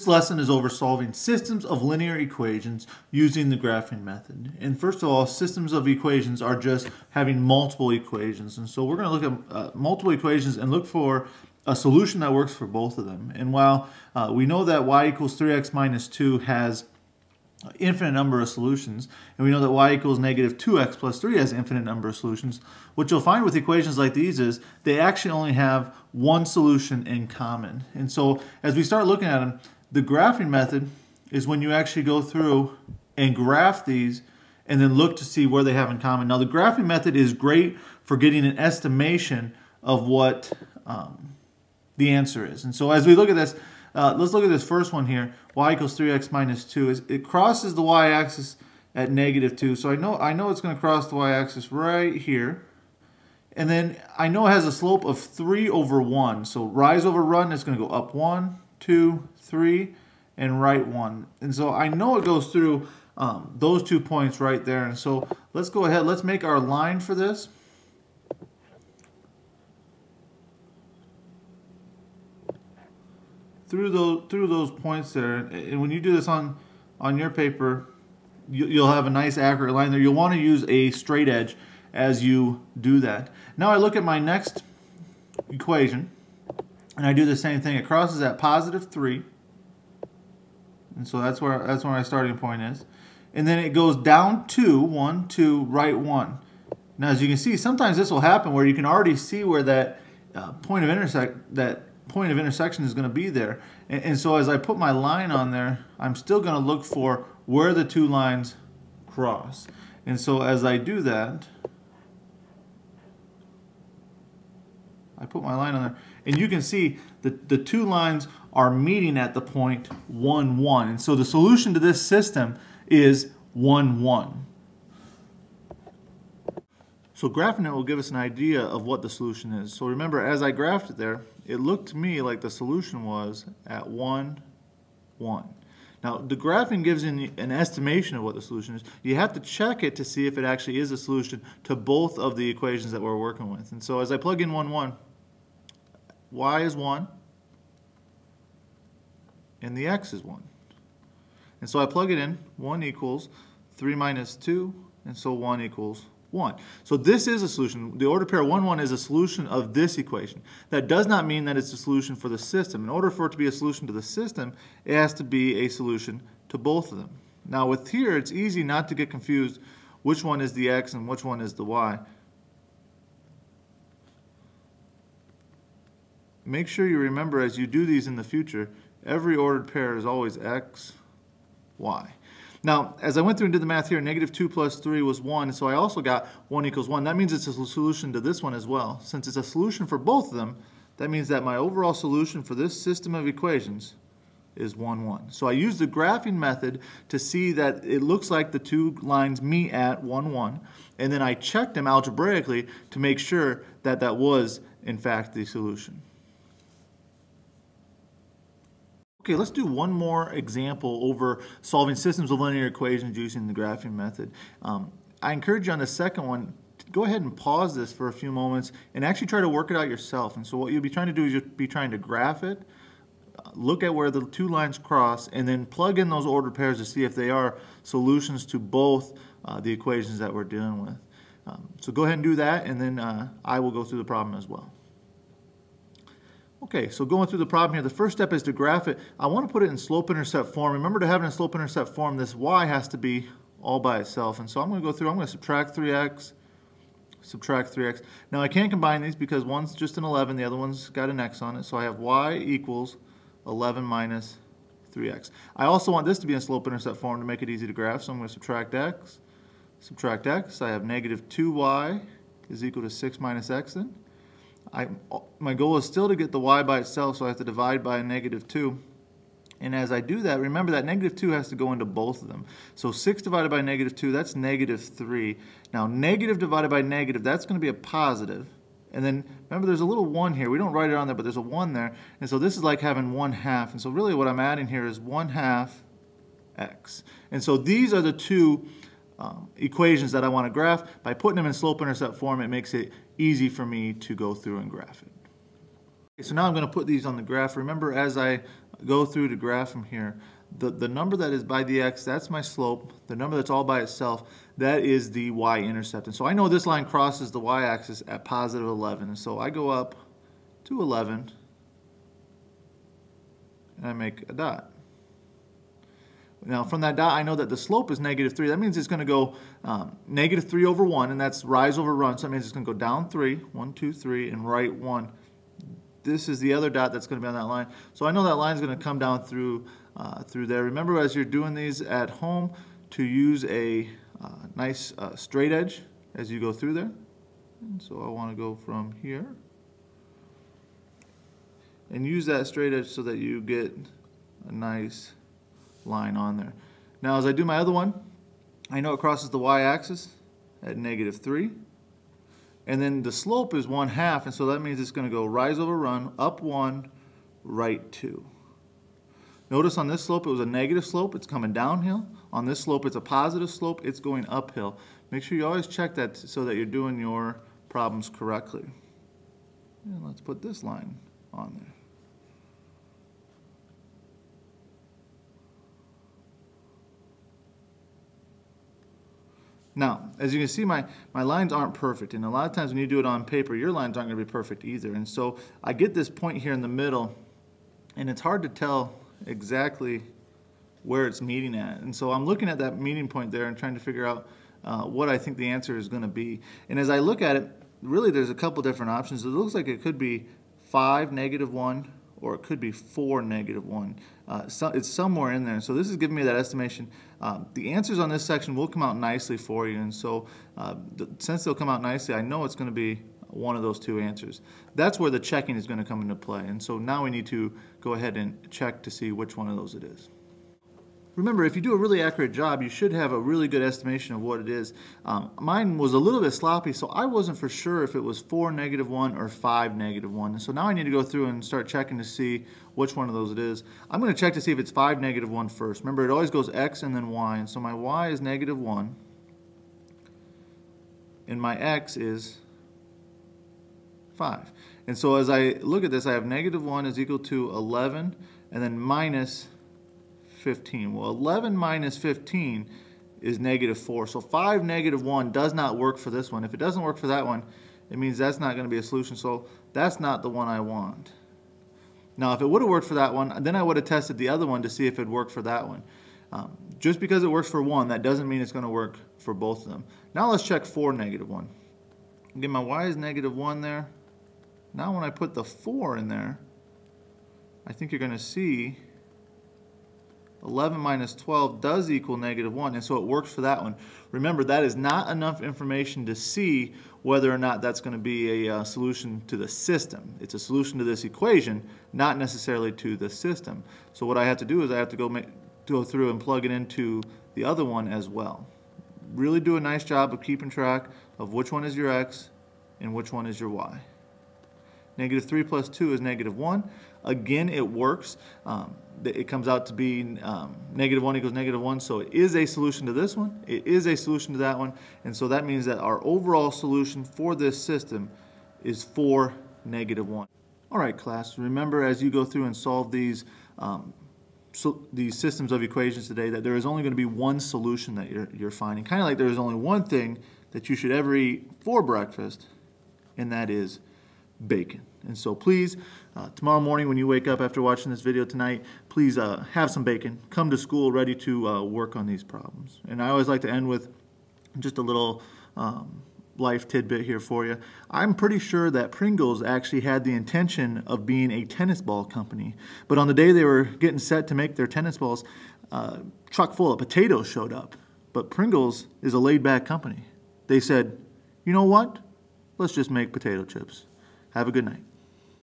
This lesson is over solving systems of linear equations using the graphing method. And first of all, systems of equations are just having multiple equations. And so we're going to look at multiple equations and look for a solution that works for both of them. And while we know that y equals 3x minus 2 has an infinite number of solutions, and we know that y equals negative 2x plus 3 has an infinite number of solutions, what you'll find with equations like these is they actually only have one solution in common. And so as we start looking at them, the graphing method is when you actually go through and graph these and then look to see where they have in common. Now the graphing method is great for getting an estimation of what the answer is. And so as we look at this, let's look at this first one here. Y equals 3x minus 2. It crosses the y-axis at negative 2. So I know it's going to cross the y-axis right here. And then I know it has a slope of 3 over 1. So rise over run, it's going to go up 1, 2, 3, and right 1. And so I know it goes through those 2 points right there. And so let's go ahead. Let's make our line for this. Through those points there, and when you do this on your paper, you'll have a nice accurate line there. You'll want to use a straight edge as you do that. Now I look at my next equation, and I do the same thing. It crosses at positive 3, and so that's where my starting point is. And then it goes down 2, 1, 2, right 1. Now as you can see, sometimes this will happen where you can already see where that point of intersection is going to be there. And so as I put my line on there, I'm still going to look for where the two lines cross. And so as I do that, I put my line on there, and you can see that the two lines are meeting at the point 1, 1. And so the solution to this system is 1, 1. So graphing it will give us an idea of what the solution is. So remember, as I graphed it there, it looked to me like the solution was at 1, 1. Now, the graphing gives you an estimation of what the solution is. You have to check it to see if it actually is a solution to both of the equations that we're working with. And so as I plug in 1, 1, y is 1, and the x is 1. And so I plug it in, 1 equals 3 minus 2, and so 1 equals 1. So this is a solution. The ordered pair 1, 1 is a solution of this equation. That does not mean that it's a solution for the system. In order for it to be a solution to the system, it has to be a solution to both of them. Now with here, it's easy not to get confused which one is the x and which one is the y. Make sure you remember as you do these in the future, every ordered pair is always x, y. Now, as I went through and did the math here, negative 2 plus 3 was 1, so I also got 1 equals 1. That means it's a solution to this one as well. Since it's a solution for both of them, that means that my overall solution for this system of equations is 1, 1. So I used the graphing method to see that it looks like the two lines meet at 1, 1, and then I checked them algebraically to make sure that that was, in fact, the solution. Okay, let's do one more example over solving systems of linear equations using the graphing method. I encourage you on the second one, to go ahead and pause this for a few moments and actually try to work it out yourself. And so what you'll be trying to do is you'll be trying to graph it, look at where the two lines cross, and then plug in those ordered pairs to see if they are solutions to both the equations that we're dealing with. So go ahead and do that, and then I will go through the problem as well. Okay, so going through the problem here, the first step is to graph it. I want to put it in slope-intercept form. Remember, to have it in slope-intercept form, this y has to be all by itself. And so I'm going to go through, I'm going to subtract 3x, subtract 3x. Now I can't combine these because one's just an 11, the other one's got an x on it. So I have y equals 11 minus 3x. I also want this to be in slope-intercept form to make it easy to graph, so I'm going to subtract x, subtract x. I have negative 2y is equal to 6 minus x then. My goal is still to get the y by itself, so I have to divide by a negative 2. And as I do that, remember that negative 2 has to go into both of them. So 6 divided by negative 2, that's negative 3. Now negative divided by negative, that's going to be a positive. And then remember there's a little 1 here. We don't write it on there, but there's a 1 there. And so this is like having 1/2. And so really what I'm adding here is 1/2 x. And so these are the two equations that I want to graph. By putting them in slope-intercept form, it makes it easy for me to go through and graph it. Okay, so now I'm going to put these on the graph. Remember, as I go through to graph from here, the number that is by the x, that's my slope. The number that's all by itself, that is the y-intercept. And so I know this line crosses the y-axis at positive 11. And so I go up to 11, and I make a dot. Now from that dot, I know that the slope is -3. That means it's going to go -3 over 1, and that's rise over run. So that means it's going to go down 3, 1, 2, 3, and right 1. This is the other dot that's going to be on that line. So I know that line is going to come down through there. Remember, as you're doing these at home, to use a nice straight edge as you go through there. And so I want to go from here and use that straight edge so that you get a nice line on there. Now as I do my other one, I know it crosses the y-axis at -3, and then the slope is 1/2, and so that means it's going to go rise over run, up 1, right 2. Notice on this slope it was a negative slope, it's coming downhill. On this slope it's a positive slope, it's going uphill. Make sure you always check that so that you're doing your problems correctly. And let's put this line on there. Now, as you can see, my lines aren't perfect, and a lot of times when you do it on paper, your lines aren't going to be perfect either. And so I get this point here in the middle, and it's hard to tell exactly where it's meeting at. And so I'm looking at that meeting point there and trying to figure out what I think the answer is going to be. And as I look at it, really there's a couple different options. It looks like it could be 5, -1, or it could be 4, -1. It's somewhere in there. So this is giving me that estimation. The answers on this section will come out nicely for you, and so since they'll come out nicely, I know it's going to be one of those two answers. That's where the checking is going to come into play, and so now we need to go ahead and check to see which one of those it is. Remember, if you do a really accurate job, you should have a really good estimation of what it is. Mine was a little bit sloppy, so I wasn't for sure if it was 4, -1 or 5, -1. And so now I need to go through and start checking to see which one of those it is. I'm going to check to see if it's 5, -1 first. Remember, it always goes x and then y, and so my y is -1, and my x is 5. And so as I look at this, I have -1 is equal to 11, and then minus 15. Well, 11 minus 15 is -4. So 5, -1 does not work for this one. If it doesn't work for that one, it means that's not going to be a solution. So that's not the one I want. Now, if it would have worked for that one, then I would have tested the other one to see if it worked for that one. Just because it works for one, that doesn't mean it's going to work for both of them. Now let's check 4, -1. Again, my y is -1 there. Now when I put the 4 in there, I think you're going to see 11 minus 12 does equal -1, and so it works for that one. Remember, that is not enough information to see whether or not that's going to be a solution to the system. It's a solution to this equation, not necessarily to the system. So what I have to do is I have to go through and plug it into the other one as well. Really do a nice job of keeping track of which one is your x and which one is your y. -3 plus 2 is -1. Again, it works. It comes out to be -1 equals -1, so it is a solution to this one, it is a solution to that one, and so that means that our overall solution for this system is 4, -1. All right, class, remember as you go through and solve these systems of equations today that there is only going to be one solution that you're finding, kind of like there's only one thing that you should ever eat for breakfast, and that is bacon. And so please, tomorrow morning when you wake up after watching this video tonight, please have some bacon. Come to school ready to work on these problems. And I always like to end with just a little life tidbit here for you. I'm pretty sure that Pringles actually had the intention of being a tennis ball company, but on the day they were getting set to make their tennis balls, truck full of potatoes showed up. But Pringles is a laid-back company. They said, you know what? Let's just make potato chips. Have a good night.